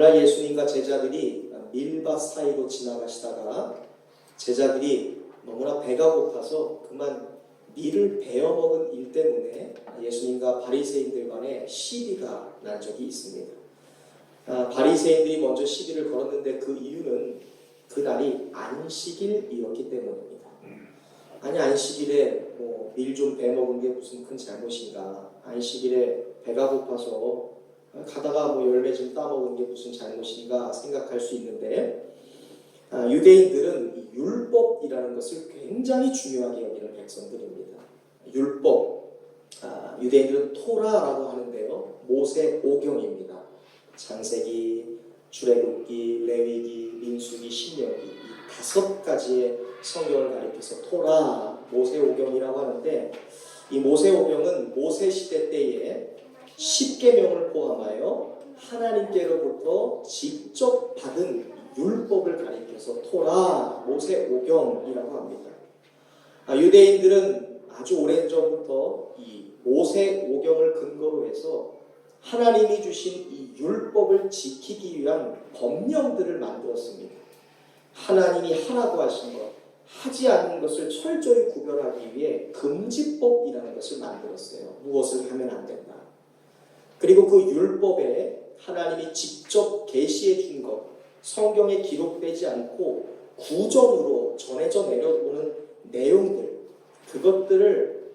오늘날 예수님과 제자들이 밀밭 사이로 지나가시다가 제자들이 너무나 배가 고파서 그만 밀을 베어먹은 일 때문에 예수님과 바리새인들 간에 시비가 난 적이 있습니다. 바리새인들이 먼저 시비를 걸었는데 그 이유는 그날이 안식일이었기 때문입니다. 아니 안식일에 밀 좀 베어먹은 게 무슨 큰 잘못인가, 안식일에 배가 고파서 가다가 열매 좀 따먹은 게 무슨 잘못인가 생각할 수 있는데, 유대인들은 이 율법이라는 것을 굉장히 중요하게 여기는 백성들입니다. 율법, 유대인들은 토라라고 하는데요, 모세 오경입니다. 창세기, 출애굽기, 레위기, 민수기, 신명기, 이 5가지의 성경을 가리켜서 토라, 모세 오경이라고 하는데, 이 모세 오경은 모세 시대 때에 10계명을 포함하여 하나님께로부터 직접 받은 율법을 가리켜서 토라, 모세 오경이라고 합니다. 유대인들은 아주 오랜 전부터 이 모세 오경을 근거로 해서 하나님이 주신 이 율법을 지키기 위한 법령들을 만들었습니다. 하나님이 하라고 하신 것, 하지 않는 것을 철저히 구별하기 위해 금지법이라는 것을 만들었어요. 무엇을 하면 안 된다. 그리고 그 율법에 하나님이 직접 계시해 준 것, 성경에 기록되지 않고 구전으로 전해져 내려오는 내용들, 그것들을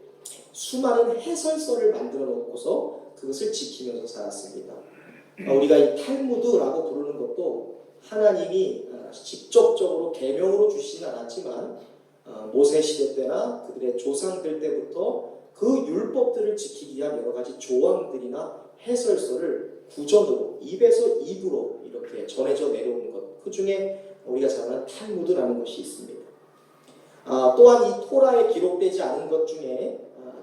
수많은 해설서를 만들어 놓고서 그것을 지키면서 살았습니다. 우리가 이 탈무드라고 부르는 것도 하나님이 직접적으로 계명으로 주시진 않았지만 모세 시대 때나 그들의 조상들 때부터 그 율법들을 지키기 위한 여러 가지 조항들이나 해설서를 구전으로, 입에서 입으로 이렇게 전해져 내려오는 것, 그 중에 우리가 잘 아는 탈무드라는 것이 있습니다. 또한 이 토라에 기록되지 않은 것 중에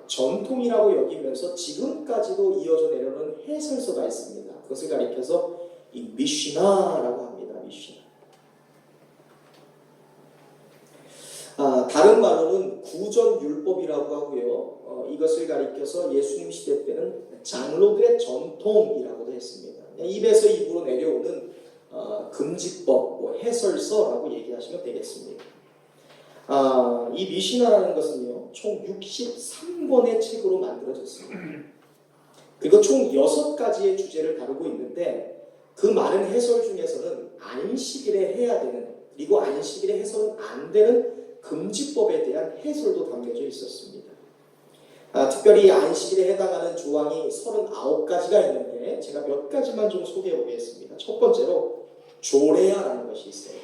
전통이라고 여기면서 지금까지도 이어져 내려오는 해설서가 있습니다. 그것을 가리켜서 이 미시나라고 합니다. 미시나. 다른 말로는 구전율법이라고 하고요. 이것을 가리켜서 예수님 시대 때는 장로들의 전통이라고도 했습니다. 입에서 입으로 내려오는 금지법, 해설서라고 얘기하시면 되겠습니다. 이 미시나라는 것은요, 총 63권의 책으로 만들어졌습니다. 그리고 총 6가지의 주제를 다루고 있는데, 그 많은 해설 중에서는 안식일에 해야 되는, 그리고 안식일에 해서는 안 되는 금지법에 대한 해설도 담겨져 있었습니다. 특별히 안식일에 해당하는 조항이 39가지가 있는데 제가 몇 가지만 좀 소개해 보겠습니다. 첫 번째로 조레아라는 것이 있어요.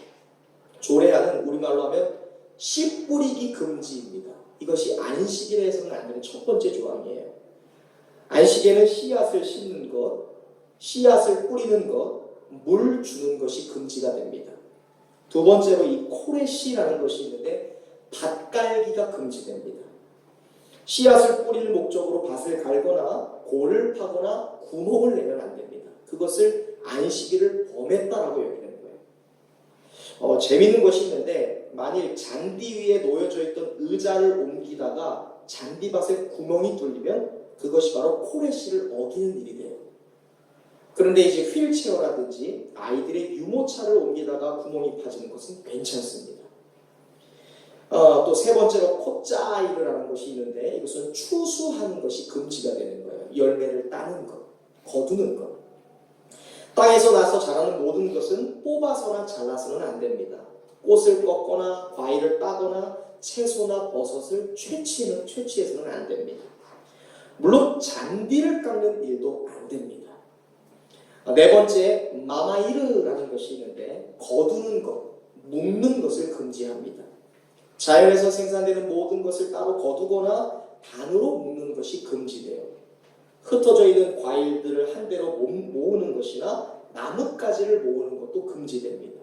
조레아는 우리말로 하면 씨 뿌리기 금지입니다. 이것이 안식일에서는 안 되는 첫 번째 조항이에요. 안식일에는 씨앗을 심는 것, 씨앗을 뿌리는 것, 물 주는 것이 금지가 됩니다. 두 번째로 이 코레시라는 것이 있는데 밭갈기가 금지됩니다. 씨앗을 뿌릴 목적으로 밭을 갈거나 골을 파거나 구멍을 내면 안 됩니다. 그것을 안식일을 범했다라고 여기는 거예요. 재미있는 것이 있는데, 만일 잔디 위에 놓여져 있던 의자를 옮기다가 잔디밭에 구멍이 뚫리면 그것이 바로 코레시를 어기는 일이 돼요. 그런데 이제 휠체어라든지 아이들의 유모차를 옮기다가 구멍이 파지는 것은 괜찮습니다. 또 세 번째로 콧자이르라는 것이 있는데, 이것은 추수하는 것이 금지가 되는 거예요. 열매를 따는 것, 거두는 것. 땅에서 나서 자라는 모든 것은 뽑아서나 잘라서는 안 됩니다. 꽃을 꺾거나 과일을 따거나 채소나 버섯을 채취해서는 안 됩니다. 물론 잔디를 깎는 일도 안 됩니다. 네 번째, 마마이르라는 것이 있는데, 거두는 것, 묶는 것을 금지합니다. 자연에서 생산되는 모든 것을 따로 거두거나 단으로 묶는 것이 금지돼요. 흩어져 있는 과일들을 한 대로 모으는 것이나 나뭇가지를 모으는 것도 금지됩니다.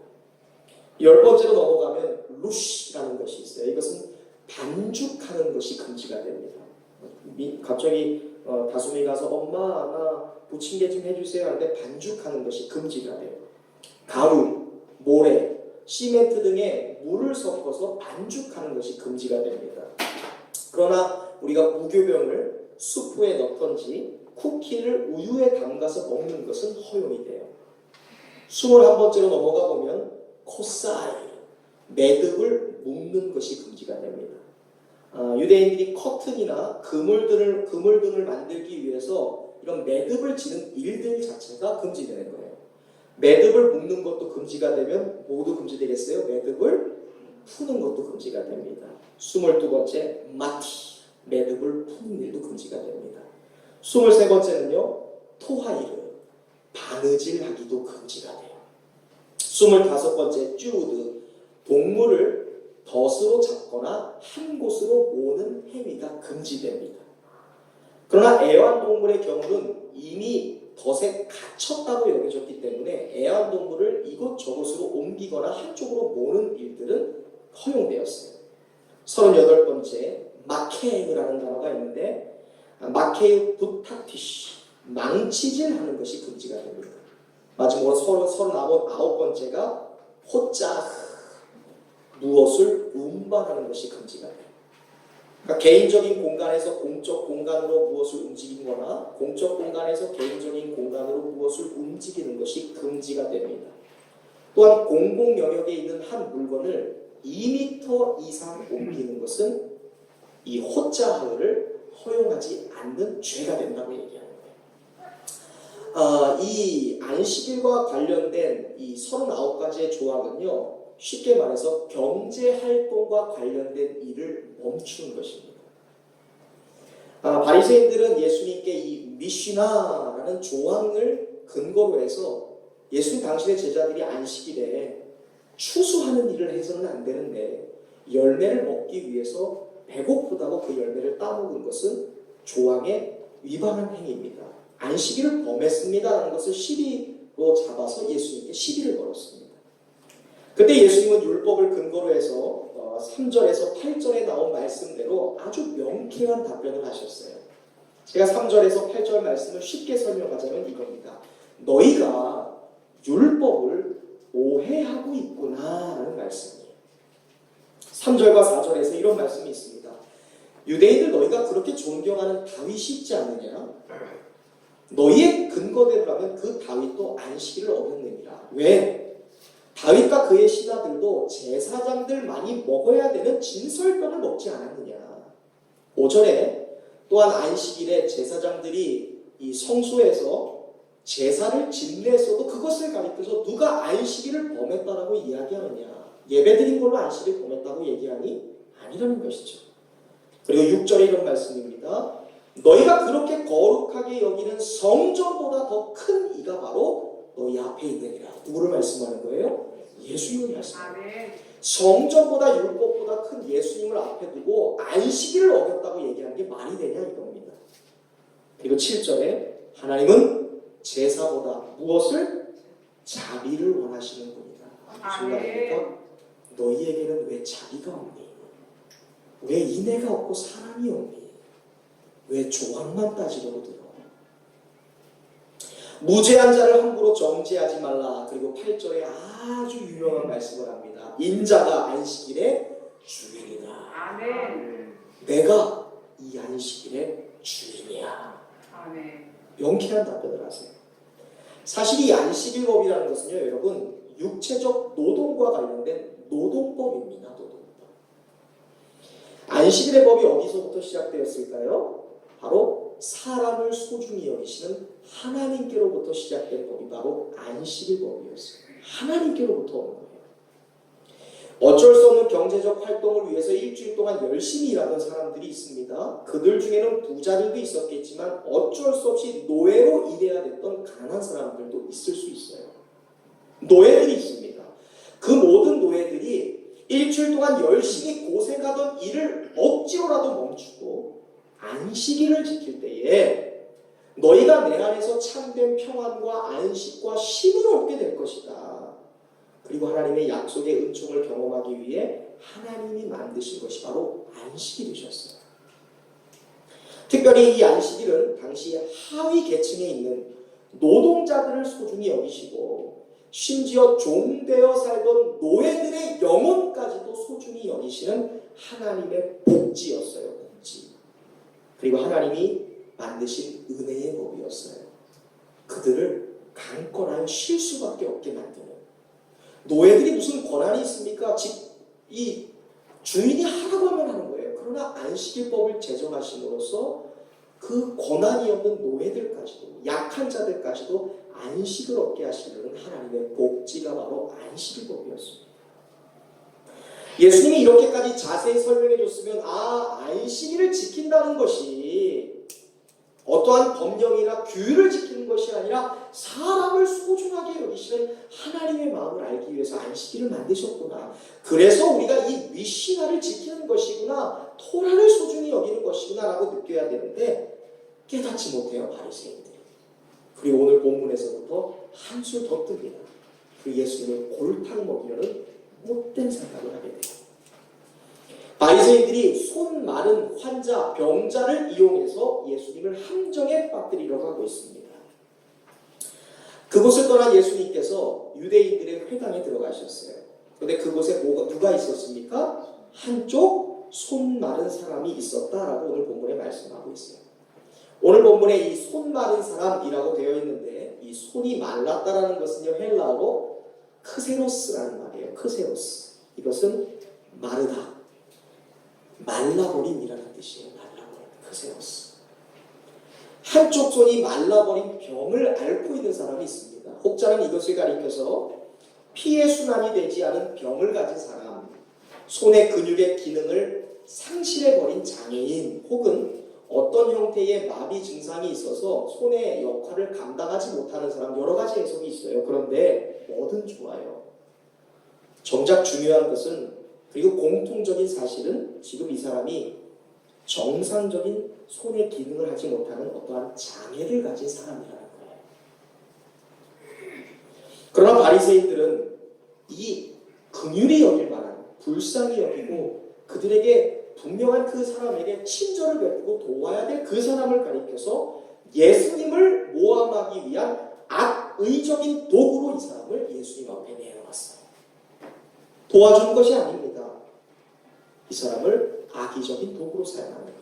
10번째로 넘어가면 루시라는 것이 있어요. 이것은 반죽하는 것이 금지가 됩니다. 갑자기 다솜이 가서 엄마 나 부침개 좀 해주세요 하는데 반죽하는 것이 금지가 돼요. 가루, 모래, 시멘트 등에 물을 섞어서 반죽하는 것이 금지가 됩니다. 그러나 우리가 무교병을 수프에 넣던지 쿠키를 우유에 담가서 먹는 것은 허용이 돼요. 21번째로 넘어가 보면 코사이, 매듭을 묶는 것이 금지가 됩니다. 유대인들이 커튼이나 그물등을 만들기 위해서 이런 매듭을 지는 일들 자체가 금지되는 거예요. 매듭을 묶는 것도 금지가 되면 모두 금지되겠어요? 매듭을 푸는 것도 금지가 됩니다. 22번째 마티, 매듭을 푸는 일도 금지가 됩니다. 23번째는요 토하이르, 바느질하기도 금지가 돼요. 25번째 쭈드, 동물을 덫으로 잡거나 한 곳으로 모으는 행위가 금지됩니다. 그러나 애완동물의 경우는 이미 덫에 갇혔다고 여겨졌기 때문에 애완동물을 이곳저곳으로 옮기거나 한쪽으로 모으는 일들은 허용되었어요. 38번째 마케이라는 단어가 있는데 마케이 부타티시, 망치질하는 것이 금지가 됩니다. 마지막으로 39번째가 호짜, 무엇을 운반하는 것이 금지가 돼요. 그러니까 개인적인 공간에서 공적 공간으로 무엇을 움직이거나 공적 공간에서 개인적인 공간으로 무엇을 움직이는 것이 금지가 됩니다. 또한 공공 영역에 있는 한 물건을 2m 이상 옮기는 것은 이 호짜하를 허용하지 않는 죄가 된다고 얘기하는 거예요. 이 안식일과 관련된 이 39가지의 조항은요, 쉽게 말해서 경제활동과 관련된 일을 멈추는 것입니다. 바리새인들은 예수님께 이 미시나라는 조항을 근거로 해서 예수님 당신의 제자들이 안식일에 추수하는 일을 해서는 안 되는데 열매를 먹기 위해서 배고프다고 그 열매를 따먹은 것은 조항에 위반한 행위입니다. 안식일을 범했습니다라는 것을 시비로 잡아서 예수님께 시비를 걸었습니다. 그때 예수님은 율법을 근거로 해서 3절에서 8절에 나온 말씀대로 아주 명쾌한 답변을 하셨어요. 제가 3절에서 8절 말씀을 쉽게 설명하자면 이겁니다. 너희가 율법을 오해하고 있구나라는 말씀이에요. 3절과 4절에서 이런 말씀이 있습니다. 유대인들 너희가 그렇게 존경하는 다윗이 있지 않느냐? 너희의 근거대로라면 그 다윗도 안식일을 어겼느니라. 왜? 다윗과 그의 신하들도 제사장들만이 먹어야 되는 진설병을 먹지 않았느냐. 5절에 또한 안식일에 제사장들이 이 성소에서 제사를 집례했어도 그것을 가리켜서 누가 안식일을 범했다라고 이야기하느냐. 예배드린 걸로 안식일을 범했다고 얘기하니 아니라는 것이죠. 그리고 6절에 이런 말씀입니다. 너희가 그렇게 거룩하게 여기는 성전보다 더 큰 이가 바로 너희 앞에 있느니라. 누구를 말씀하는 거예요? 예수님을 말씀하는 거예요. 성전보다 율법보다 큰 예수님을 앞에 두고 안식일을 어겼다고 얘기하는 게 말이 되냐 이겁니다. 그리고 7절에 하나님은 제사보다 무엇을? 자비를 원하시는 분이다. 무슨 말입니까? 너희에게는 왜 자비가 없니? 왜 인애가 없고 사랑이 없니? 왜 조항만 따지려고 들어? 무죄한 자를 함부로 정죄하지 말라. 그리고 8절에 아주 유명한 말씀을 합니다. 인자가 안식일의 주인이다. 아멘. 내가 이 안식일의 주인이야. 아멘. 명쾌한 답변을 하세요. 사실 이 안식일법이라는 것은요, 여러분 육체적 노동과 관련된 노동법입니다. 노동법. 안식일의 법이 어디서부터 시작되었을까요? 바로 사람을 소중히 여기시는 하나님께로부터 시작된 법이 바로 안식일법이었어요. 하나님께로부터 온 거예요. 어쩔 수 없는 경제적 활동을 위해서 일주일 동안 열심히 일하던 사람들이 있습니다. 그들 중에는 부자들도 있었겠지만 어쩔 수 없이 노예로 일해야 됐던 가난한 사람들도 있을 수 있어요. 노예들이 있습니다. 그 모든 노예들이 일주일 동안 열심히 고생하던 일을 억지로라도 멈추고 안식일을 지킬 때에 너희가 내 안에서 참된 평안과 안식과 쉼을 얻게 될 것이다. 그리고 하나님의 약속의 은총을 경험하기 위해 하나님이 만드신 것이 바로 안식일이셨어요. 특별히 이 안식일은 당시 하위 계층에 있는 노동자들을 소중히 여기시고 심지어 종되어 살던 노예들의 영혼까지도 소중히 여기시는 하나님의 복지였어요. 복지. 그리고 하나님이 만드신 은혜의 법이었어요. 그들을 강권하여 쉴 수밖에 없게 만든 노예들이 무슨 권한이 있습니까? 이 주인이 하라고 하면 하는 거예요. 그러나 안식일법을 제정하심으로써 그 권한이 없는 노예들까지도, 약한 자들까지도 안식을 얻게 하시려는 하나님의 복지가 바로 안식일법이었습니다. 예수님이 이렇게까지 자세히 설명해 줬으면 안식일을 지킨다는 것이 어떠한 법령이나 규율을 지키는 것이 아니라 사람을 소중하게 여기시는 하나님의 마음을 알기 위해서 안식일을 만드셨구나. 그래서 우리가 이 위시나를 지키는 것이구나, 토라를 소중히 여기는 것이구나 라고 느껴야 되는데 깨닫지 못해요, 바리새인들이. 그리고 오늘 본문에서부터 한술 더 뜹니다. 그 예수님을 골탕 먹이려는 못된 생각을 하게 돼요. 바리새인들이 손 마른 환자, 병자를 이용해서 예수님을 함정에 빠뜨리려고 하고 있습니다. 그곳을 떠난 예수님께서 유대인들의 회당에 들어가셨어요. 그런데 그곳에 누가 있었습니까? 한쪽 손 마른 사람이 있었다라고 오늘 본문에 말씀하고 있어요. 오늘 본문에 이 손 마른 사람이라고 되어 있는데 이 손이 말랐다라는 것은요, 헬라어로 크세로스라는 말이에요. 크세로스. 이것은 마르다, 말라버림이라는 뜻이에요. 말라버림, 크세로스. 한쪽 손이 말라버린 병을 앓고 있는 사람이 있습니다. 혹자는 이것을 가리켜서 피의 순환이 되지 않은 병을 가진 사람, 손의 근육의 기능을 상실해버린 장애인, 혹은 어떤 형태의 마비 증상이 있어서 손의 역할을 감당하지 못하는 사람, 여러 가지 해석이 있어요. 그런데 뭐든 좋아요. 정작 중요한 것은, 그리고 공통적인 사실은 지금 이 사람이 정상적인 손의 기능을 하지 못하는 어떠한 장애를 가진 사람이라는 거예요. 그러나 바리새인들은 이 긍휼히 여길 만한, 불쌍히 여기고 그들에게 분명한 그 사람에게 친절을 베푸고 도와야 될 그 사람을 가리켜서 예수님을 모함하기 위한 악의적인 도구로 이 사람을 예수님 앞에 내놓았어요. 도와주는 것이 아닙니다. 이 사람을 악의적인 도구로 사용하는 거예요.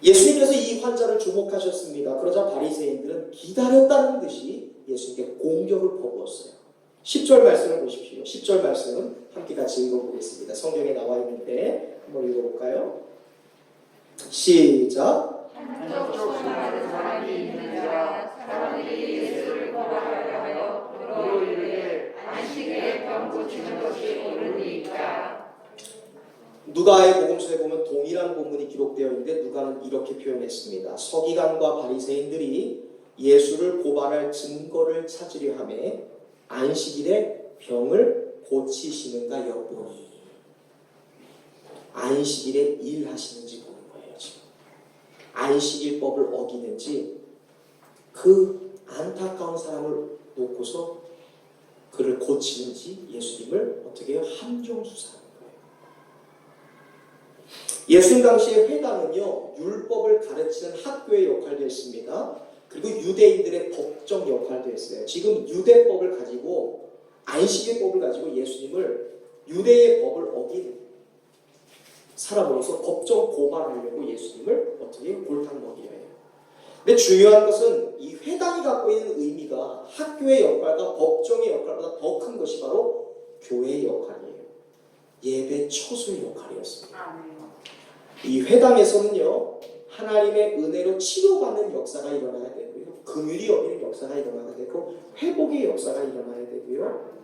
예수님께서 이 환자를 주목하셨습니다. 그러자 바리새인들은 기다렸다는 듯이 예수님께 공격을 퍼부었어요. 10절 말씀을 보십시오. 10절 말씀은 함께 같이 읽어보겠습니다. 성경에 나와 있는데 한번 읽어볼까요? 시작. 한쪽 손 마른 사람이 있는 자, 사람들이 예수를 고발하려 하여 그로 이르되 안식일에 병 고치는 것이 옳으니까. 누가의 복음서에 보면 동일한 본문이 기록되어 있는데 누가는 이렇게 표현했습니다. 서기관과 바리새인들이 예수를 고발할 증거를 찾으려 하매 안식일에 병을 고치시는가 엿보니. 안식일에 일하시는지 보는 거예요. 지금 안식일법을 어기는지, 그 안타까운 사람을 놓고서 그를 고치는지 예수님을 어떻게 해요? 함정수사하는 거예요. 예수님 당시의 회당은요, 율법을 가르치는 학교의 역할도 했습니다. 그리고 유대인들의 법정 역할도 했어요. 지금 유대법을 가지고, 안식일법을 가지고 예수님을 유대의 법을 어긴 사람으로서 법정 고발하려고 예수님을 어떻게 골탕 먹이려 해요. 근데 중요한 것은 이 회당이 갖고 있는 의미가 학교의 역할과 법정의 역할보다 더 큰 것이 바로 교회의 역할이에요. 예배 처소의 역할이었습니다. 이 회당에서는요, 하나님의 은혜로 치료받는 역사가 일어나야 되고요, 긍휼이 여기는 역사가 일어나야 되고, 회복의 역사가 일어나야 되고요,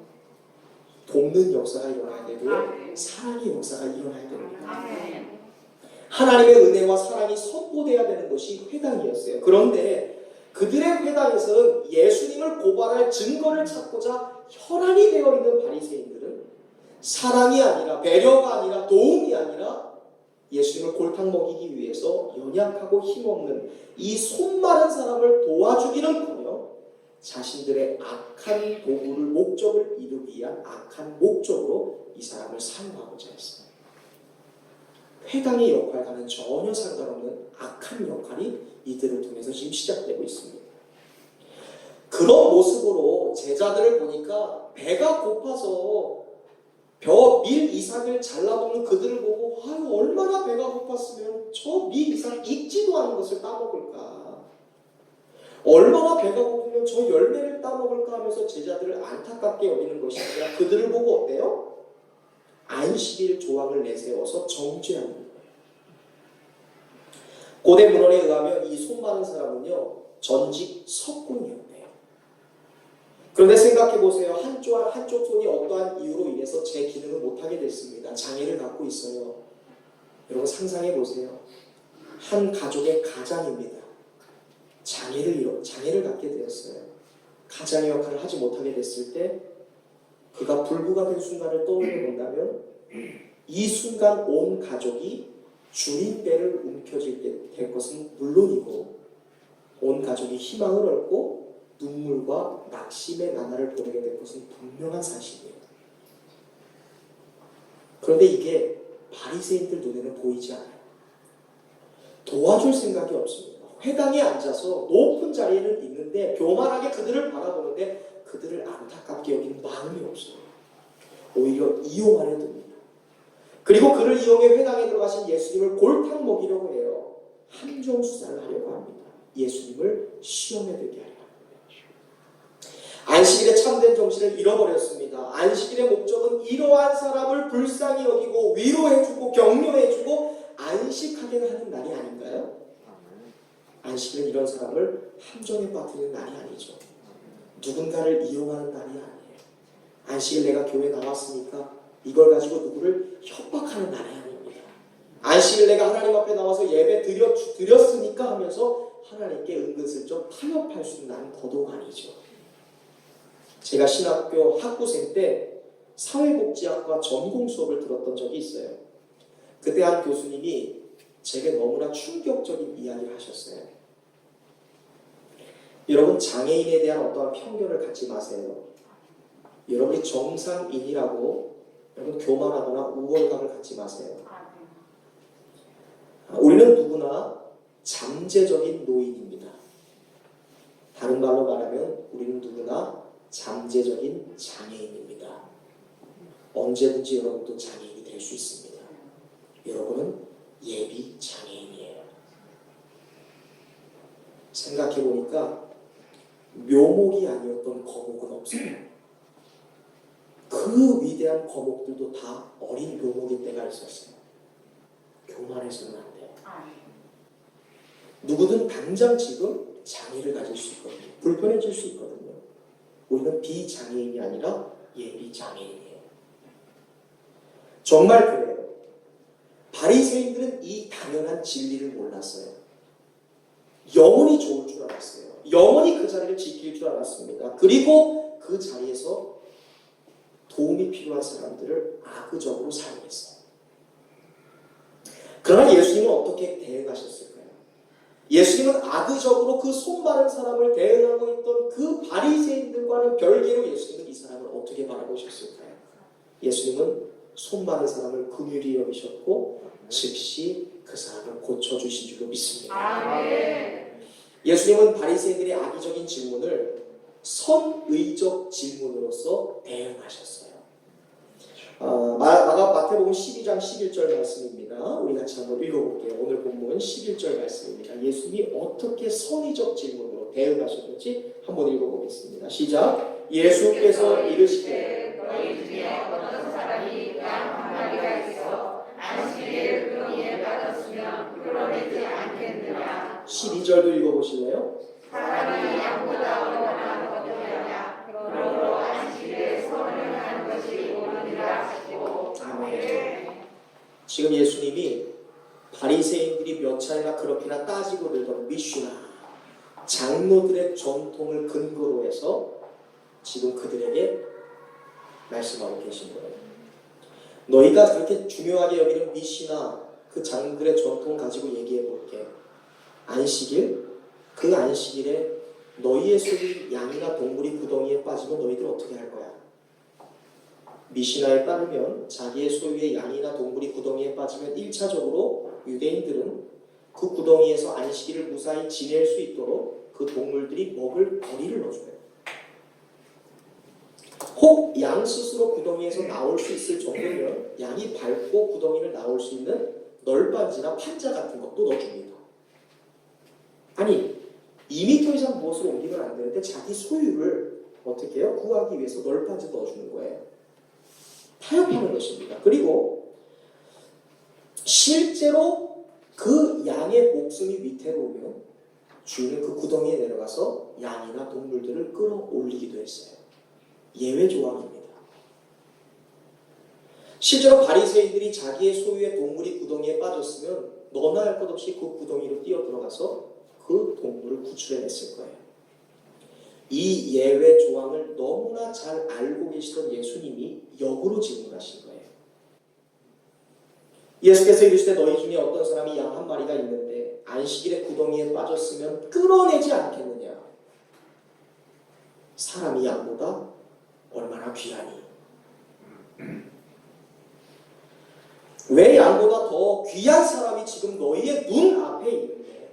돕는 역사가 일어나야 되고요, 사랑의 역사가 일어나야 됩니다. 하나님의 은혜와 사랑이 선포되어야 되는 것이 회당이었어요. 그런데 그들의 회당에서는 예수님을 고발할 증거를 찾고자 혈안이 되어 있는 바리새인들은 사랑이 아니라, 배려가 아니라, 도움이 아니라 예수님을 골탕 먹이기 위해서 연약하고 힘없는 이 손 마른 사람을 도와주기는커녕 자신들의 악한 도구를, 목적을 이루기 위한 악한 목적으로 이 사람을 사용하고자 했어요. 회당의 역할과는 전혀 상관없는 악한 역할이 이들을 통해서 지금 시작되고 있습니다. 그런 모습으로 제자들을 보니까 배가 고파서 밀 이삭을 잘라먹는 그들을 보고, 아유, 얼마나 배가 고팠으면 저 밀 이삭 익지도 않은 것을 따먹을까, 얼마나 배가 고프면 저 열매를 따먹을까 하면서 제자들을 안타깝게 여기는 것이 아니라 그들을 보고 어때요? 안식일 조항을 내세워서 정죄하는 거예요. 고대 문헌에 의하면 이 손 많은 사람은요 전직 석군이었대요. 그런데 생각해 보세요. 한쪽 손이 어떠한 이유로 인해서 제 기능을 못하게 됐습니다. 장애를 갖고 있어요. 여러분 상상해 보세요. 한 가족의 가장입니다. 장애를 갖게 되었어요. 가장의 역할을 하지 못하게 됐을 때 그가 불구가 된 순간을 떠올려 본다면 이 순간 온 가족이 주님 배를 움켜쥐게 될 것은 물론이고 온 가족이 희망을 얻고 눈물과 낙심의 나날을 보내게 될 것은 분명한 사실이에요. 그런데 이게 바리새인들 눈에는 보이지 않아요. 도와줄 생각이 없습니다. 회당에 앉아서 높은 자리에는 있는데 교만하게 그들을 바라보는데 그들을 안타깝게 여기는 마음이 없어요. 오히려 이용하려 듭니다. 그리고 그를 이용해 회당에 들어가신 예수님을 골탕 먹이려고 해요. 함정 수사를 하려고 합니다. 예수님을 시험에 들게 하려고 합니다. 안식일의 참된 정신을 잃어버렸습니다. 안식일의 목적은 이러한 사람을 불쌍히 여기고 위로해주고 격려해주고 안식하게 하는 날이 아닌가요? 안식일은 이런 사람을 함정에 빠뜨리는 날이 아니죠. 누군가를 이용하는 날이 아니에요. 안식일 내가 교회에 나왔으니까 이걸 가지고 누구를 협박하는 날이 아닙니다. 안식일 내가 하나님 앞에 나와서 예배 드렸으니까 하면서 하나님께 은근슬쩍 타협할 수 있는 날은 더더욱 아니죠. 제가 신학교 학부생 때 사회복지학과 전공 수업을 들었던 적이 있어요. 그때 한 교수님이 제게 너무나 충격적인 이야기를 하셨어요. 여러분 장애인에 대한 어떠한 편견을 갖지 마세요. 여러분이 정상인이라고 여러분 교만하거나 우월감을 갖지 마세요. 우리는 누구나 잠재적인 노인입니다. 다른 말로 말하면 우리는 누구나 잠재적인 장애인입니다. 언제든지 여러분도 장애인이 될 수 있습니다. 여러분은 예비 장애인이에요. 생각해보니까 묘목이 아니었던 거목은 없어요. 그 위대한 거목들도 다 어린 묘목일 때가 있었어요. 교만해서는 안 돼요. 누구든 당장 지금 장애를 가질 수 있거든요. 불편해질 수 있거든요. 우리는 비장애인이 아니라 예비 장애인이에요. 정말 그래요. 바리새인들은 이 당연한 진리를 몰랐어요. 영원히 좋을 줄 알았어요. 영원히 그 자리를 지킬 줄 알았습니다. 그리고 그 자리에서 도움이 필요한 사람들을 악의적으로 사용했어요. 그러나 예수님은 어떻게 대응하셨을까요? 예수님은 악의적으로 그 손마른 사람을 대응하고 있던 그 바리새인들과는 별개로 예수님은 이 사람을 어떻게 바라보셨을까요? 예수님은 손마른 사람을 긍휼히 여기셨고 즉시 그 사람을 고쳐주신 줄로 믿습니다. 아멘. 예수님은 바리새인들의 악의적인 질문을 선의적 질문으로서 대응하셨어요. 마태복음 12장 11절 말씀입니다. 우리 같이 한번 읽어볼게요. 오늘 본문 11절 말씀입니다. 예수님이 어떻게 선의적 질문으로 대응하셨는지 한번 읽어보겠습니다. 시작. 예수께서 이르시되 너희 중에 어떤 사람이 양 한 마리가 있어 안식일에 그러기에 빠졌으면 끌어내지 않겠느냐. 12절도 읽어보실래요? 사람이 양보다 얼마나 거듭하냐. 그러므로 안식일에 선언하는 것이 옳으니라 하시고. 아멘. 지금 예수님이 바리새인들이 몇 차례나 그렇게나 따지고 들던 미슈나 장로들의 전통을 근거로 해서 지금 그들에게 말씀하고 계신 거예요. 너희가 그렇게 중요하게 여기는 미시나 그 장로들의 전통 가지고 얘기해 볼게. 안식일? 그 안식일에 너희의 소유인 양이나 동물이 구덩이에 빠지면 너희들 어떻게 할 거야? 미시나에 따르면 자기의 소유의 양이나 동물이 구덩이에 빠지면 1차적으로 유대인들은 그 구덩이에서 안식일을 무사히 지낼 수 있도록 그 동물들이 먹을 거리를 넣어줘요. 혹 양 스스로 구덩이에서 나올 수 있을 정도면 양이 밟고 구덩이를 나올 수 있는 널빤지나 판자 같은 것도 넣어줍니다. 아니 2m 이상 무엇을 옮기면 안 되는데 자기 소유를 어떻게 해요? 구하기 위해서 널판지 넣어주는 거예요. 타협하는 것입니다. 그리고 실제로 그 양의 목숨이 위태로우면 주인은 그 구덩이에 내려가서 양이나 동물들을 끌어올리기도 했어요. 예외 조항입니다. 실제로 바리새인들이 자기의 소유의 동물이 구덩이에 빠졌으면 너나 할 것 없이 그 구덩이로 뛰어 들어가서 그 동물을 구출해냈을 거예요. 이 예외 조항을 너무나 잘 알고 계시던 예수님이 역으로 질문하신 거예요. 예수께서 이르시되 너희 중에 어떤 사람이 양 한 마리가 있는데 안식일에 구덩이에 빠졌으면 끌어내지 않겠느냐? 사람이 양보다 얼마나 귀하니? 왜 양보다 더 귀한 사람이 지금 너희의 눈 앞에 있는데,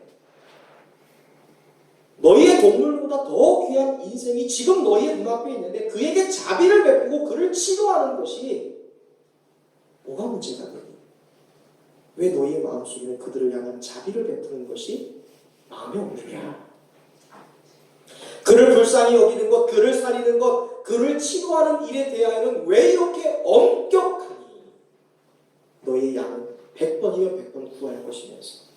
너희의 동물보다 더 귀한 인생이 지금 너희의 눈앞에 있는데 그에게 자비를 베푸고 그를 치료하는 것이 뭐가 문제가 되니? 왜 너희의 마음속에는 그들을 향한 자비를 베푸는 것이 마음에 없느냐? 그를 불쌍히 여기는 것, 그를 살리는 것, 그를 치료하는 일에 대하여는 왜 이렇게 엄격하니? 너희의 양은 100번이면 100번 구할 것이면서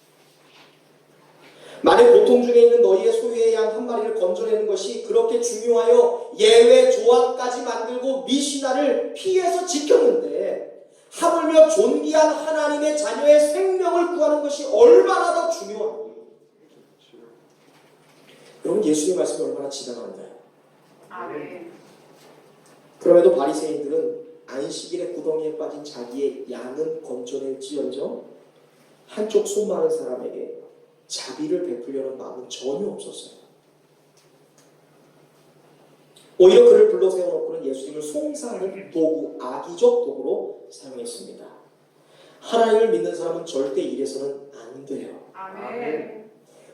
만약 고통 중에 있는 너희의 소유의 양 한 마리를 건져내는 것이 그렇게 중요하여 예외 조항까지 만들고 미시나를 피해서 지켰는데 하물며 존귀한 하나님의 자녀의 생명을 구하는 것이 얼마나 더 중요하니? 여러분, 예수님의 말씀이 얼마나 지당한가요? 아멘. 그럼에도 바리새인들은 안식일에 구덩이에 빠진 자기의 양은 건져낼지언정 한쪽 손 많은 사람에게 자비를 베풀려는 마음은 전혀 없었어요. 오히려 그를 불러 세워놓고는 예수님을 송사하는 도구, 악의적 도구로 사용했습니다. 하나님을 믿는 사람은 절대 이래서는 안 돼요. 아멘.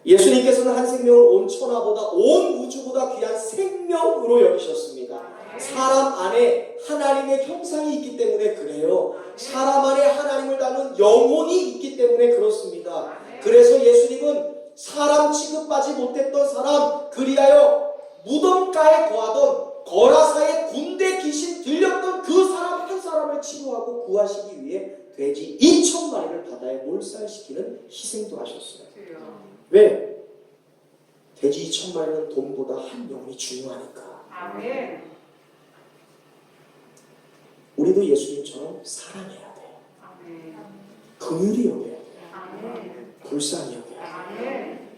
예수님께서는 한 생명을 온 천하보다 온 우주보다 귀한 생명으로 여기셨습니다. 사람 안에 하나님의 형상이 있기 때문에 그래요. 사람 안에 하나님을 닮은 영혼이 있기 때문에 그렇습니다. 그래서 예수님은 사람 취급하지 못했던 사람, 그리하여 무덤가에 거하던 거라사의 군대 귀신 들렸던 그 사람 한 사람을 치료하고 구하시기 위해 돼지 2,000마리를 바다에 몰살시키는 희생도 하셨어요. 왜? 돼지 2,000마리는 돈보다 한 영혼이 중요하니까. 아멘. 우리도 예수님처럼 사랑해야 돼요. 아멘. 긍휼히 여겨야 돼요. 아멘. 불쌍히 여겨야 돼요. 아멘.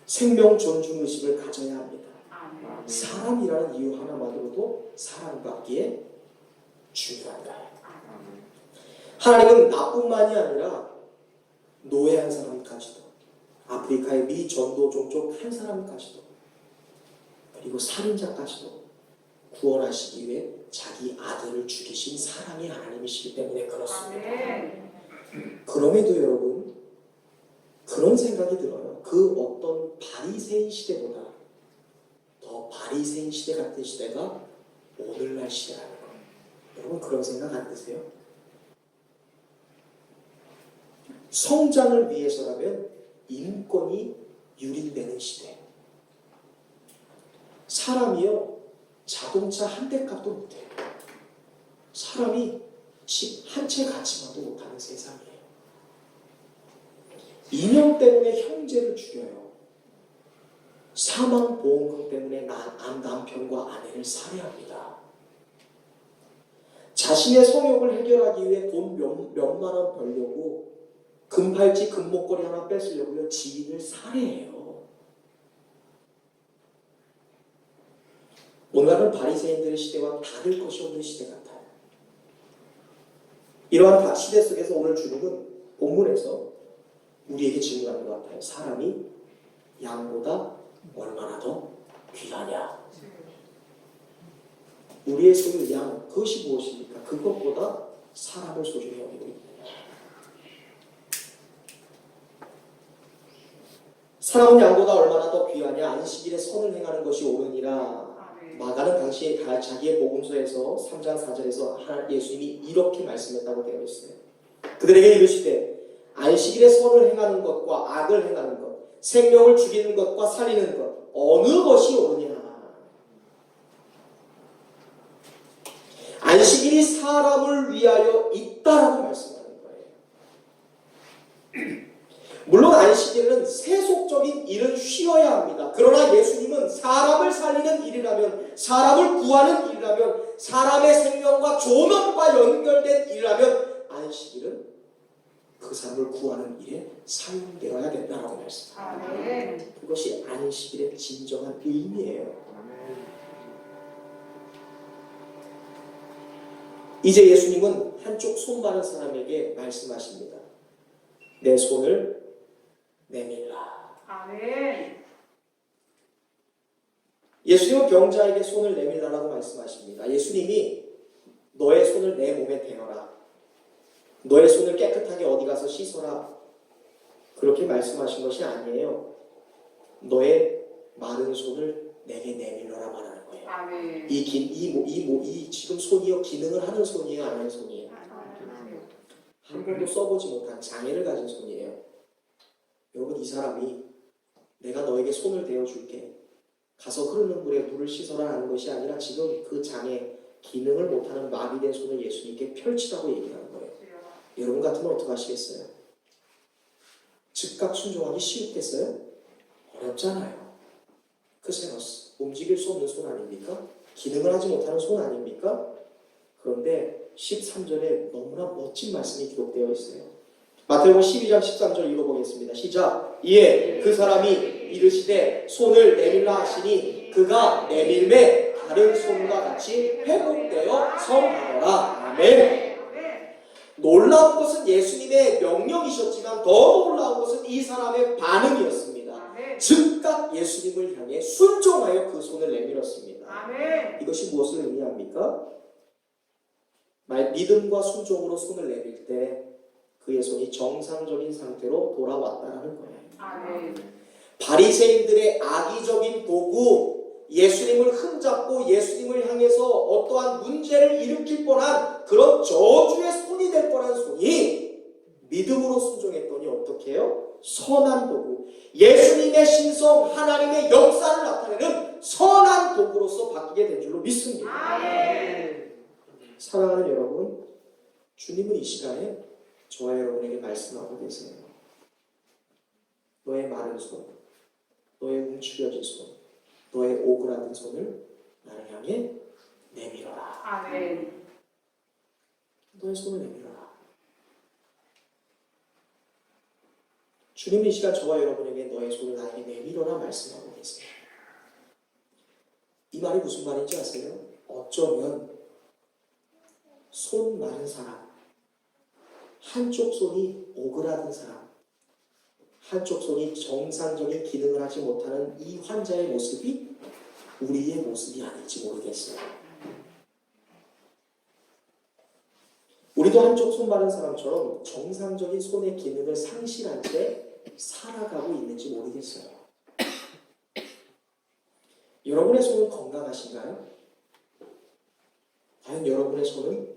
생명 존중 의식을 가져야 합니다. 아멘. 사람이라는 이유 하나만으로도 사랑받기에 중요한가요? 하나님은 나뿐만이 아니라 노예 한 사람까지도, 아프리카의 미 전도 종족 한 사람까지도, 그리고 살인자까지도 구원하시기 위해 자기 아들을 죽이신 사랑의 하나님이시기 때문에 그렇습니다. 아멘. 그럼에도 여러분, 그런 생각이 들어요. 그 어떤 바리새인 시대보다 더 바리새인 시대 같은 시대가 오늘날 시대라는 거예요. 여러분, 그런 생각 안 드세요? 성장을 위해서라면 인권이 유린되는 시대. 사람이요, 자동차 한 대 값도 못해요. 사람이 집 한 채 가치만도 못하는 세상이에요. 이념 때문에 형제를 죽여요. 사망보험금 때문에 남편과 아내를 살해합니다. 자신의 성욕을 해결하기 위해 돈 몇만 원 벌려고 금팔찌 금목걸이 하나 뺏으려고요, 지인을 살해해요. 오늘날은 바리새인들의 시대와 다를 것이 없는 시대 같아요. 이러한 시대 속에서 오늘 주님은 본문에서 우리에게 질문하는 것 같아요. 사람이 양보다 얼마나 더 귀하냐? 우리의 소유 양, 그것이 무엇입니까? 그것보다 사람을 소중히 여기고 있느냐? 사람은 양보다 얼마나 더 귀하냐? 안식일에 선을 행하는 것이 옳으니라. 마가는 당시 자기의 복음서에서 3장 4절에서 예수님이 이렇게 말씀했다고 되어 있어요. 그들에게 이르시되 안식일에 선을 행하는 것과 악을 행하는 것, 생명을 죽이는 것과 살리는 것 어느 것이 옳으냐? 안식일이 사람을 위하여 있다라고 말씀하는 거예요. 물론 안식일은 세속적인 일은 쉬어야 합니다. 그러나 예수님은 사람을 살리는 일이라면, 사람을 구하는 일이라면, 사람의 생명과 존엄과 연결된 일이라면 안식일은 그 사람을 구하는 일에 사용되어야 된다라고 말씀합니다. 그것이 안식일의 진정한 의미예요. 이제 예수님은 한쪽 손 마른 사람에게 말씀하십니다. 내 손을 내밀라. 아멘. 예수님은 병자에게 손을 내밀라라고 말씀하십니다. 예수님이 너의 손을 내 몸에 대어라. 너의 손을 깨끗하게 어디 가서 씻어라. 그렇게 말씀하신 것이 아니에요. 너의 마른 손을 내게 내밀어라 말하는 거예요. 아멘. 이 지금 손이요 기능을 하는 손이에요, 안 하는 손이에요? 한 번도 써보지 못한 장애를 가진 손이에요. 여러분, 이 사람이 내가 너에게 손을 대어줄게, 가서 흐르는 물에 물을 씻어라 하는 것이 아니라 지금 그 장애, 기능을 못하는 마비된 손을 예수님께 펼치라고 얘기하는 거예요. 여러분 같으면 어떻게 하시겠어요? 즉각 순종하기 쉽겠어요? 어렵잖아요. 크세노스, 움직일 수 없는 손 아닙니까? 기능을 하지 못하는 손 아닙니까? 그런데 13절에 너무나 멋진 말씀이 기록되어 있어요. 마태복음 12장 13절 읽어보겠습니다. 시작. 이에 그 사람이 이르시되 손을 내밀라 하시니 그가 내밀매 다른 손과 같이 회복되어 성하더라. 아멘. 놀라운 것은 예수님의 명령이셨지만 더 놀라운 것은 이 사람의 반응이었습니다. 즉각 예수님을 향해 순종하여 그 손을 내밀었습니다. 아멘. 이것이 무엇을 의미합니까? 믿음과 순종으로 손을 내밀 때 그의 손이 정상적인 상태로 돌아왔다는 거예요. 아멘. 바리새인들의 악의적인 도구, 예수님을 흠잡고 예수님을 향해서 어떠한 문제를 일으킬 뻔한 그런 저주의 손이 될 뻔한 손이 믿음으로 순종했더니 어떻게 해요? 선한 도구, 예수님의 신성, 하나님의 역사를 나타내는 선한 도구로서 바뀌게 된 줄로 믿습니다. 아멘. 사랑하는 여러분, 주님은 이 시간에 저와 여러분에게 말씀하고 계세요. 너의 마른 손, 너의 움츠려진 손, 너의 오그라든 손을 나를 향해 내밀어라. 아멘. 너의 손을 내밀어라. 주님은 이 시간 저와 여러분에게 너의 손을 나에게 내밀어라 말씀하고 계세요. 이 말이 무슨 말인지 아세요? 어쩌면 손 마른 사람, 한쪽 손이 오그라든 사람, 한쪽 손이 정상적인 기능을 하지 못하는 이 환자의 모습이 우리의 모습이 아닐지 모르겠어요. 우리도 한쪽 손 마른 사람처럼 정상적인 손의 기능을 상실한 채 살아가고 있는지 모르겠어요. 여러분의 손은 건강하신가요? 과연 여러분의 손은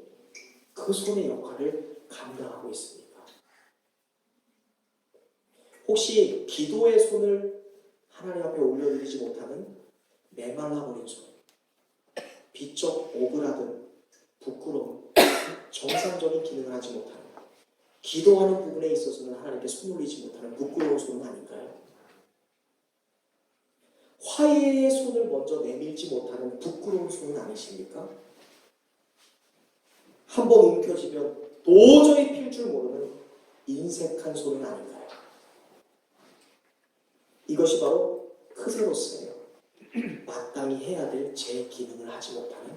그 손의 역할을 감당하고 있습니까? 혹시 기도의 손을 하나님 앞에 올려드리지 못하는 메말라버린 손, 비쩍 오그라든 부끄러움, 정상적인 기능을 하지 못하는, 기도하는 부분에 있어서는 하나님께 손 올리지 못하는 부끄러운 손은 아닌가요? 화해의 손을 먼저 내밀지 못하는 부끄러운 손은 아니십니까? 한번 움켜쥐면 도저히 필 줄 모르는 인색한 손은 아닌가요? 이것이 바로 크세로스예요. 마땅히 해야 될 제 기능을 하지 못하는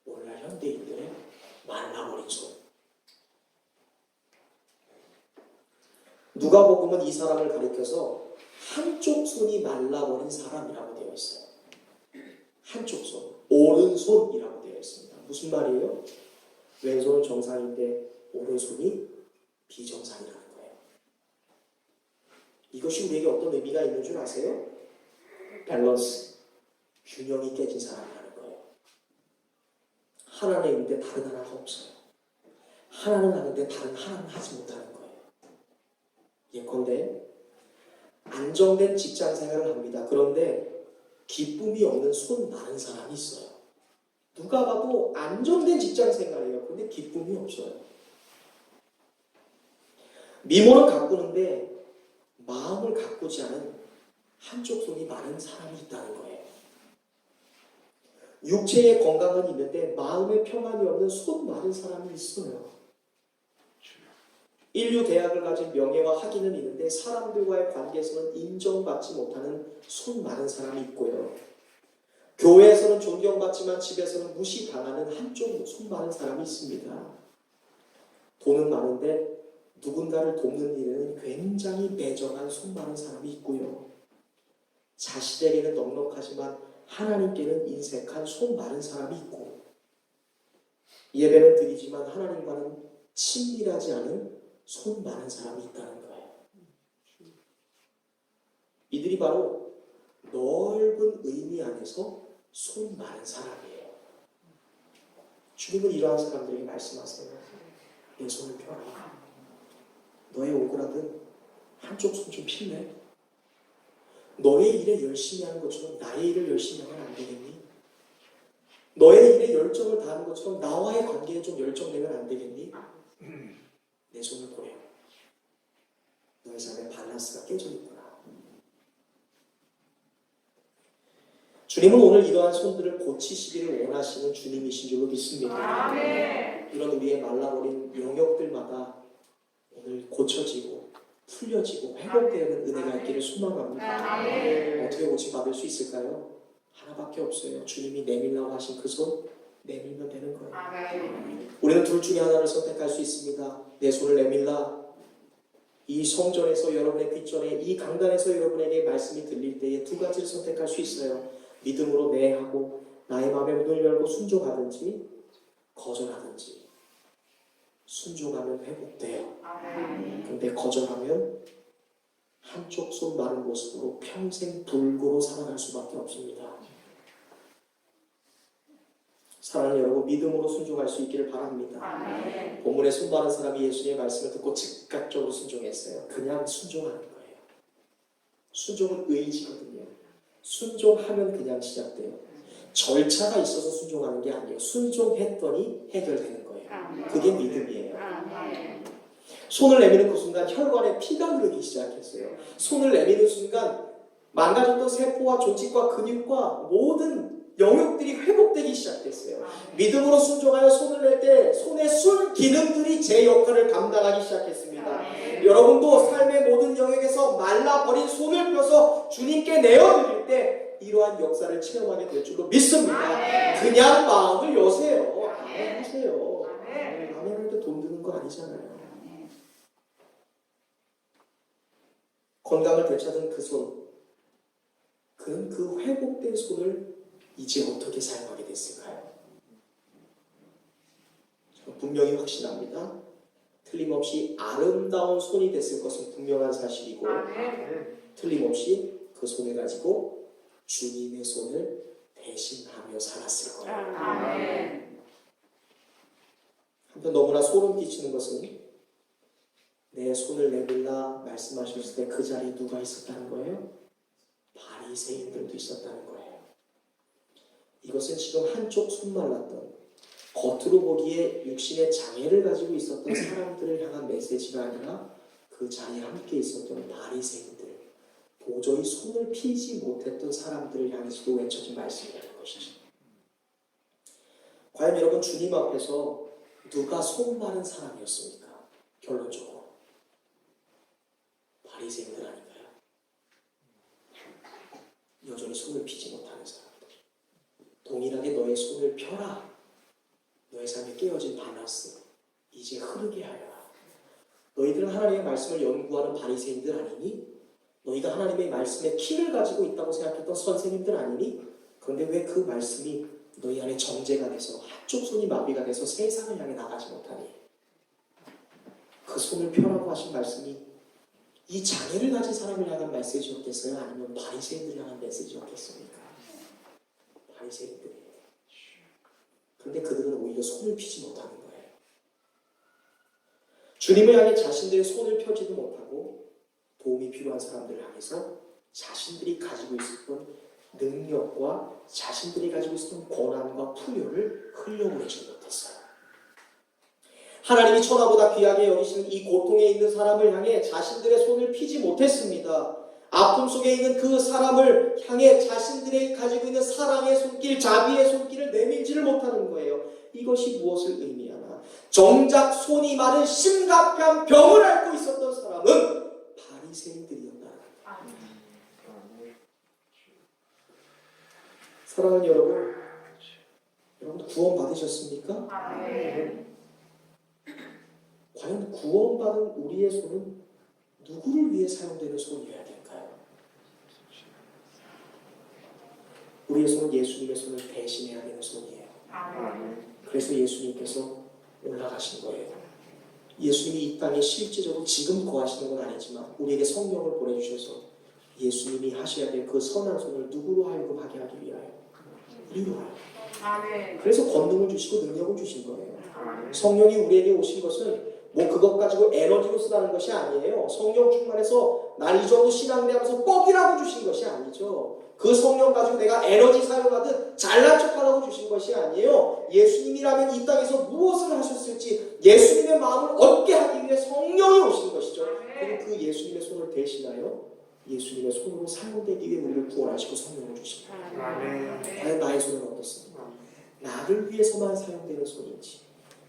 오늘날 현대인들의 말라버린 손. 누가복음은 이 사람을 가리켜서 한쪽 손이 말라버린 사람이라고 되어 있어요. 한쪽 손, 오른손이라고 되어 있습니다. 무슨 말이에요? 왼손은 정상인데 오른손이 비정상이라는 거예요. 이것이 우리에게 어떤 의미가 있는 줄 아세요? 밸런스, 균형이 깨진 사람이라는 거예요. 하나는 있는데 다른 하나가 없어요. 하나는 하는데 다른 하나는 하지 못하는 거예요. 예컨대 안정된 직장 생활을 합니다. 그런데 기쁨이 없는 손 많은 사람이 있어요. 누가 봐도 안정된 직장 생활이에요. 그런데 기쁨이 없어요. 미모는 가꾸는데 마음을 가꾸지 않은 한쪽 손이 마른 사람이 있다는 거예요. 육체의 건강은 있는데 마음의 평안이 없는 손 마른 사람이 있어요. 인류 대학을 가진 명예와 학위는 있는데 사람들과의 관계에서는 인정받지 못하는 손 마른 사람이 있고요. 교회에서는 존경받지만 집에서는 무시당하는 한쪽 손 마른 사람이 있습니다. 돈은 많은데 누군가를 돕는 일에는 굉장히 매정한 손 마른 사람이 있고요. 자신에게는 넉넉하지만 하나님께는 인색한 손 마른 사람이 있고, 예배는 드리지만 하나님과는 친밀하지 않은 손 마른 사람이 있다는 거예요. 이들이 바로 넓은 의미 안에서 손 마른 사람이에요. 주님은 이러한 사람들에게 말씀하세요. 내 손을 펴라. 너의 오그라든 한쪽 손 좀 필래? 너의 일에 열심히 하는 것처럼 나의 일을 열심히 하면 안 되겠니? 너의 일에 열정을 다하는 것처럼 나와의 관계에 좀 열정내면 안 되겠니? 내 손을 보여. 너의 삶의 밸런스가 깨져 있구나. 주님은 오늘 이러한 손들을 고치시기를 원하시는 주님이신 줄로 믿습니다. 아멘. 이런 우리의 말라버린 영역들마다 오늘 고쳐지고 풀려지고 회복되는 은혜가 있기를 소망합니다. 아멘. 어떻게 고침받을 수 있을까요? 하나밖에 없어요. 주님이 내밀라고 하신 그 손 내밀면 되는 거예요. 아멘. 우리는 둘 중에 하나를 선택할 수 있습니다. 내 손을 내밀라. 이 성전에서 여러분의 뒷전에 이 강단에서 여러분에게 말씀이 들릴 때에 두 가지를 선택할 수 있어요. 믿음으로 네 하고 나의 마음에 문을 열고 순종하든지 거절하든지. 순종하면 회복돼요. 그런데 거절하면 한쪽 손 마른 모습으로 평생 불구로 살아갈 수밖에 없습니다. 사랑하는 여러분, 믿음으로 순종할 수 있기를 바랍니다. 아멘. 본문에 손 마른 사람이 예수님의 말씀을 듣고 즉각적으로 순종했어요. 그냥 순종하는 거예요. 순종은 의지거든요. 순종하면 그냥 시작돼요. 절차가 있어서 순종하는 게 아니에요. 순종했더니 해결되는 거예요. 그게 믿음이에요. 아멘. 손을 내미는 그 순간 혈관에 피가 흐르기 시작했어요. 손을 내미는 순간 망가졌던 세포와 조직과 근육과 모든 영역들이 회복되기 시작했어요. 믿음으로 순종하여 손을 낼 때 손의 순 기능들이 제 역할을 감당하기 시작했습니다. 여러분도 삶의 모든 영역에서 말라버린 손을 펴서 주님께 내어드릴 때 이러한 역사를 체험하게 될 줄로 믿습니다. 그냥 마음을 여세요. 아멘 하세요. 아멘 할 때 돈 드는 거 아니잖아요. 건강을 되찾은 그 손, 그는 그 회복된 손을 이제 어떻게 사용하게 됐을까요? 저는 분명히 확신합니다. 틀림없이 아름다운 손이 됐을 것은 분명한 사실이고, 틀림없이 그 손을 가지고 주님의 손을 대신하며 살았을 거예요. 아멘. 한편 너무나 소름 끼치는 것은 내 손을 내밀라 말씀하셨을 때 그 자리에 누가 있었다는 거예요? 바리새인들도 있었다는 거예요. 이것은 지금 한쪽 손 말랐던 겉으로 보기에 육신의 장애를 가지고 있었던 사람들을 향한 메시지가 아니라 그 자리에 함께 있었던 바리새인들, 도저히 손을 피지 못했던 사람들을 향해서도 외쳐진 말씀이라는 것이죠. 과연 여러분, 주님 앞에서 누가 손 마른 사람이었습니까? 결론적으로 바리새인들 아닌가요? 여전히 손을 피지 못하는 사람들. 동일하게 너의 손을 펴라. 너의 삶에 깨어진 밸런스 이제 흐르게 하여라. 너희들은 하나님의 말씀을 연구하는 바리새인들 아니니? 너희가 하나님의 말씀에 키를 가지고 있다고 생각했던 선생님들 아니니? 그런데 왜 그 말씀이 너희 안에 정죄가 돼서 한쪽 손이 마비가 돼서 세상을 향해 나가지 못하니? 그 손을 펴라고 하신 말씀이 이 장애를 가진 사람을 향한 메시지였겠어요? 아니면 바리새인들을 향한 메시지였겠습니까? 바리새인들이에요. 그런데 그들은 오히려 손을 피지 못하는 거예요. 주님을 향해 자신들의 손을 펴지도 못하고 도움이 필요한 사람들을 향해서 자신들이 가지고 있었던 능력과 자신들이 가지고 있었던 고난과 풍요를 흘려보내지 못했어요. 하나님이 천하보다 귀하게 여기시는 이 고통에 있는 사람을 향해 자신들의 손을 피지 못했습니다. 아픔 속에 있는 그 사람을 향해 자신들이 가지고 있는 사랑의 손길, 자비의 손길을 내밀지를 못하는 거예요. 이것이 무엇을 의미하나? 정작 손이 마른 심각한 병을 앓고 있었던 사람은 바리새인들이었다. 사랑하는 여러분, 여러분 구원 받으셨습니까? 과연 구원받은 우리의 손은 누구를 위해 사용되는 손이어야 될까요? 우리의 손은 예수님의 손을 대신해야 되는 손이에요. 그래서 예수님께서 올라가신 거예요. 예수님이 이 땅에 실제적으로 지금 거하시는 건 아니지만 우리에게 성령을 보내주셔서 예수님이 하셔야 될 그 선한 손을 누구로 하여금 하게 하기 위하여 우리로 하여. 그래서 권능을 주시고 능력을 주신 거예요. 성령이 우리에게 오신 것은 뭐 그것 가지고 에너지로 쓰라는 것이 아니에요. 성령 충만해서 날 이 정도 신앙내하면서 뻑이라고 주신 것이 아니죠. 그 성령 가지고 내가 에너지 사용하듯 잘난 척하라고 주신 것이 아니에요. 예수님이라면 이 땅에서 무엇을 하셨을지 예수님의 마음을 얻게 하기 위해 성령이 오신 것이죠. 그리고 그 예수님의 손을 대신하여 예수님의 손으로 사용되기 위해 우리를 구원하시고 성령을 주십니다. 과연 나의 손은 어떻습니까? 나를 위해서만 사용되는 손인지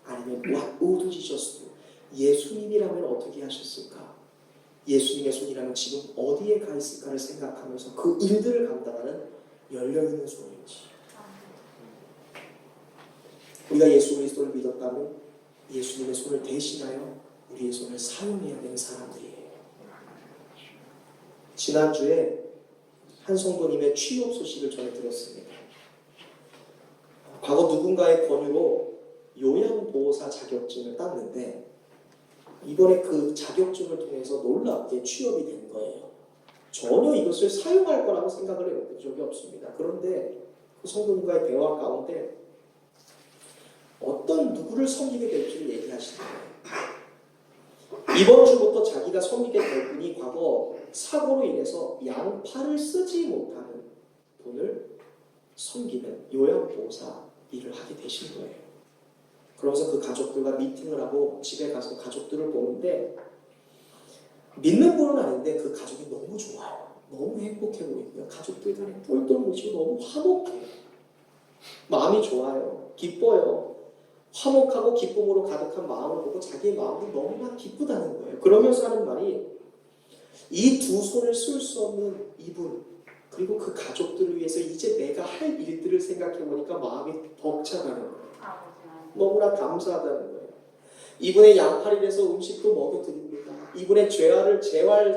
아니면 what would Jesus do? 예수님이라면 어떻게 하셨을까? 예수님의 손이라면 지금 어디에 가 있을까를 생각하면서 그 일들을 감당하는 열려있는 손인지. 우리가 예수 그리스도를 믿었다면 예수님의 손을 대신하여 우리의 손을 사용해야 되는 사람들이에요. 지난주에 한 성도님의 취업 소식을 전해 들었습니다. 과거 누군가의 권유로 요양보호사 자격증을 땄는데 이번에 그 자격증을 통해서 놀랍게 취업이 된 거예요. 전혀 이것을 사용할 거라고 생각을 해본 적이 없습니다. 그런데 그 성도님과의 대화 가운데 어떤 누구를 섬기게 될지를 얘기하시는 거예요. 이번 주부터 자기가 섬기게 될 분이 과거 사고로 인해서 양팔을 쓰지 못하는 분을 섬기는 요양보호사 일을 하게 되신 거예요. 그러면서 그 가족들과 미팅을 하고 집에 가서 가족들을 보는데 믿는 분은 아닌데 그 가족이 너무 좋아요. 너무 행복해 보이고요. 가족들 간에 똘똘 뭉치고 너무 화목해요. 마음이 좋아요. 기뻐요. 화목하고 기쁨으로 가득한 마음을 보고 자기의 마음도 너무나 기쁘다는 거예요. 그러면서 하는 말이 이 두 손을 쓸 수 없는 이분 그리고 그 가족들을 위해서 이제 내가 할 일들을 생각해 보니까 마음이 벅차가는 거예요. 너무나 감사하다는 거예요. 이분의 양팔일에서 음식도 먹여드립니다. 이분의 재활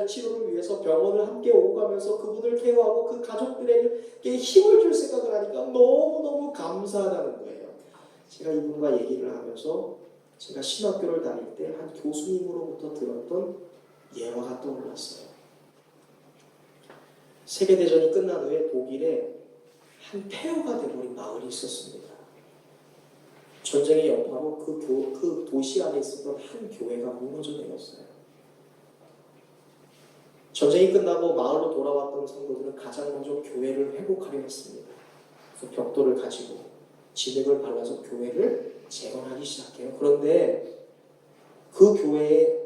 치료를 위해서 병원을 함께 오고 가면서 그분을 케어하고 그 가족들에게 힘을 줄 생각을 하니까 너무너무 감사하다는 거예요. 제가 이분과 얘기를 하면서 제가 신학교를 다닐 때 한 교수님으로부터 들었던 예화가 떠올랐어요. 세계대전이 끝난 후에 독일에 한 폐허가 되어버린 마을이 있었습니다. 전쟁의 여파로 그 도시 안에 있었던 한 교회가 무너져 내렸어요. 전쟁이 끝나고 마을로 돌아왔던 성도들은 가장 먼저 교회를 회복하려 했습니다. 그래서 벽돌을 가지고 진흙을 발라서 교회를 재건하기 시작해요. 그런데 그 교회의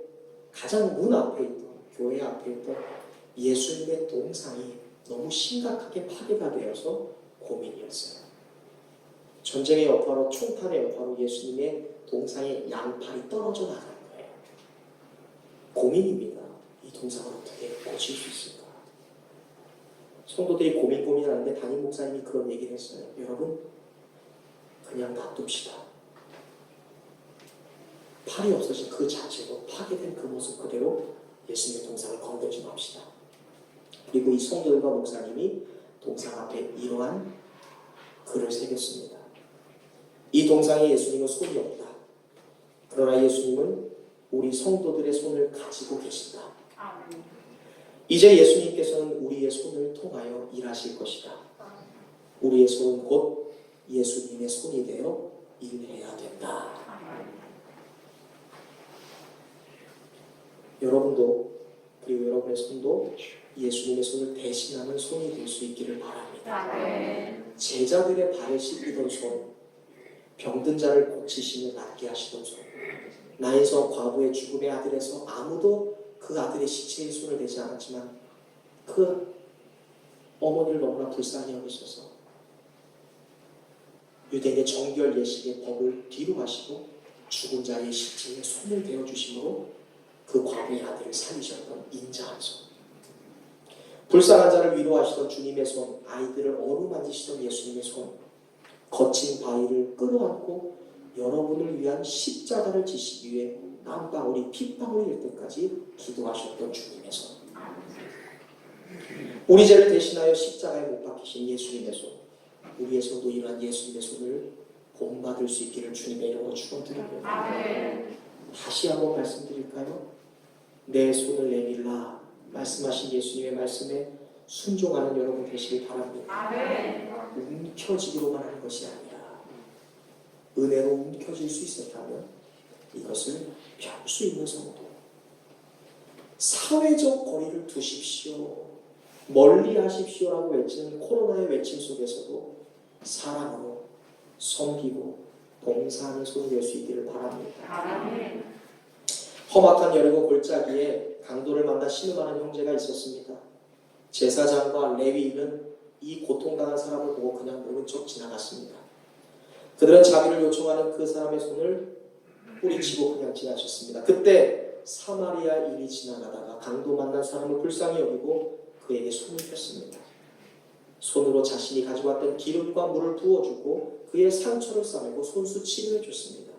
가장 문 앞에 있던 교회 앞에 있던 예수님의 동상이 너무 심각하게 파괴가 되어서 고민이었어요. 전쟁의 여파로 총탄의 여파로 예수님의 동상의 양팔이 떨어져 나간 거예요. 고민입니다. 이 동상을 어떻게 고칠 수 있을까? 성도들이 고민하는데 담임 목사님이 그런 얘기를 했어요. 여러분 그냥 놔둡시다. 팔이 없어진 그 자체로 파괴된 그 모습 그대로 예수님의 동상을 건들지 맙시다. 그리고 이 성도들과 목사님이 동상 앞에 이러한 글을 새겼습니다. 이 동상에 예수님은 손이 없다. 그러나 예수님은 우리 성도들의 손을 가지고 계신다. 이제 예수님께서는 우리의 손을 통하여 일하실 것이다. 우리의 손은 곧 예수님의 손이 되어 일해야 된다. 여러분도 그리고 그리고 여러분의 손도 예수님의 손을 대신하는 손이 될 수 있기를 바랍니다. 제자들의 발을 씻기던 손, 병든 자를 고치시며 낫게 하시던 손, 나인성 과부의 죽음의 아들에서 아무도 그 아들의 시체에 손을 대지 않았지만 그 어머니를 너무나 불쌍히 여기셔서 유대인의 정결 예식의 법을 뒤로 하시고 죽은 자의 시체에 손을 대어주심으로 그 과부의 아들을 살리셨던 인자한 손, 불쌍한 자를 위로하시던 주님의 손, 아이들을 어루만지시던 예수님의 손, 거친 바위를 끌어안고 여러분을 위한 십자가를 지시기 위해 땀방울이 핏방울이 될 때까지 기도하셨던 주님의 손, 우리 죄를 대신하여 십자가에 못 박히신 예수님의 손, 우리의 손도 이러한 예수님의 손을 본받을 수 있기를 주님의 이름으로 축원드립니다. 다시 한번 말씀드릴까요? 내 손을 내밀라 말씀하신 예수님의 말씀에 순종하는 여러분 되시길 바랍니다. 움켜쥐기로만 하는 것이 아니라 은혜로 움켜질 수 있었다면 이것을 펼 수 있는 성도, 사회적 거리를 두십시오, 멀리 하십시오라고 외치는 코로나의 외침 속에서도 사랑으로 섬기고 봉사하는 손이 될 수 있기를 바랍니다. 험악한 여리고 골짜기에 강도를 만나 신음하는 형제가 있었습니다. 제사장과 레위인은 이 고통당한 사람을 보고 그냥 모른 척 지나갔습니다. 그들은 자비를 요청하는 그 사람의 손을 뿌리치고 그냥 지나쳤습니다. 그때 사마리아인이 지나가다가 강도 만난 사람을 불쌍히 여기고 그에게 손을 폈습니다. 손으로 자신이 가져왔던 기름과 물을 부어주고 그의 상처를 싸매고 손수 치료해 줬습니다.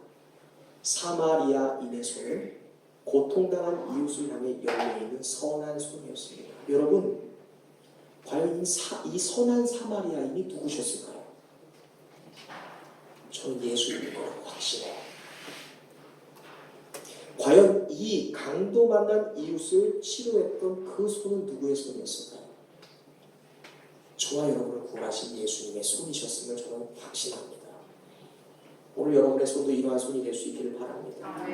사마리아인의 손은 고통당한 이웃을 향해 열려있는 선한 손이었습니다. 여러분, 과연 이 선한 사마리아인이 누구셨을까요? 저는 예수님인 거라고 확신해요. 과연 이 강도 만난 이웃을 치료했던 그 손은 누구의 손이었을까요? 저와 여러분을 구원하신 예수님의 손이셨음을 저는 확신합니다. 오늘 여러분의 손도 이러한 손이 될 수 있기를 바랍니다.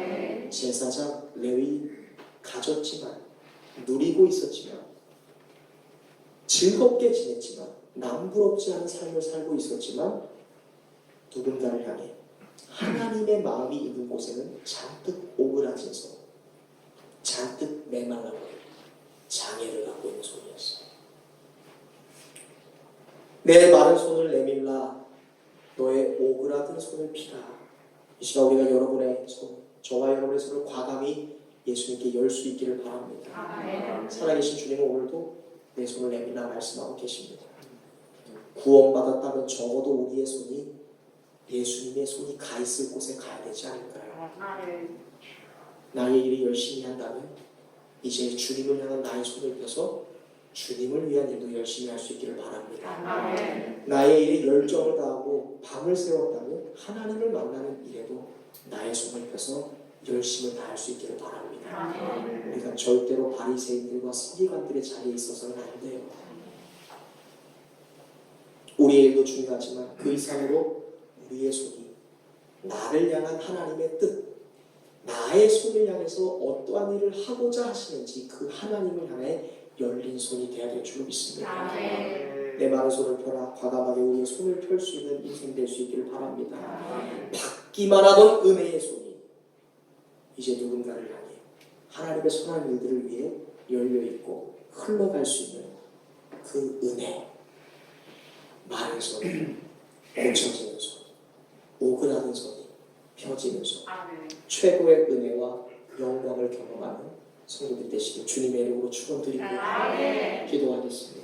제사장, 레위 가졌지만, 누리고 있었지만, 즐겁게 지냈지만, 남부럽지 않은 삶을 살고 있었지만 누군가를 향해 하나님의 마음이 있는 곳에는 잔뜩 오그라진 손, 잔뜩 메말라버린 장애를 갖고 있는 손이었어요. 내 마른 손을 내밀라, 너의 오그라든 손을 피라. 이 시간 우리가 여러분의 손, 저와 여러분의 손을 과감히 예수님께 열 수 있기를 바랍니다. 살아계신 주님은 오늘도 내 손을 내밀라 말씀하고 계십니다. 구원받았다면 적어도 우리의 손이 예수님의 손이 가 있을 곳에 가야 되지 않을까요? 나의 일을 열심히 한다면 이제 주님을 향한 나의 손을 펴서 주님을 위한 일도 열심히 할 수 있기를 바랍니다. 나의 일에 열정을 다하고 밤을 새웠다면 하나님을 만나는 일에도 나의 손을 펴서 열심을 다할 수 있기를 바랍니다. 우리가 절대로 바리새인들과 서기관들의 자리에 있어서는 안 돼요. 우리의 일도 중요하지만 그 이상으로 우리의 손이 나를 향한 하나님의 뜻, 나의 손을 향해서 어떠한 일을 하고자 하시는지 그 하나님을 향해 열린 손이 되어야 될 줄 믿습니다. 내 마른 손을 펴라. 과감하게 우리의 손을 펼 수 있는 인생 될 수 있기를 바랍니다. 받기만 하던 은혜의 손이 이제 누군가를 향해 하나님의 선한 일들을 위해 열려있고 흘러갈 수 있는 그 은혜, 마른 손이 얹혀지는 손, 오그라든 손이 펴지는 손, 최고의 은혜와 영광을 경험하는 성도들 되시길 주님의 이름으로 축원드립니다. 기도하겠습니다.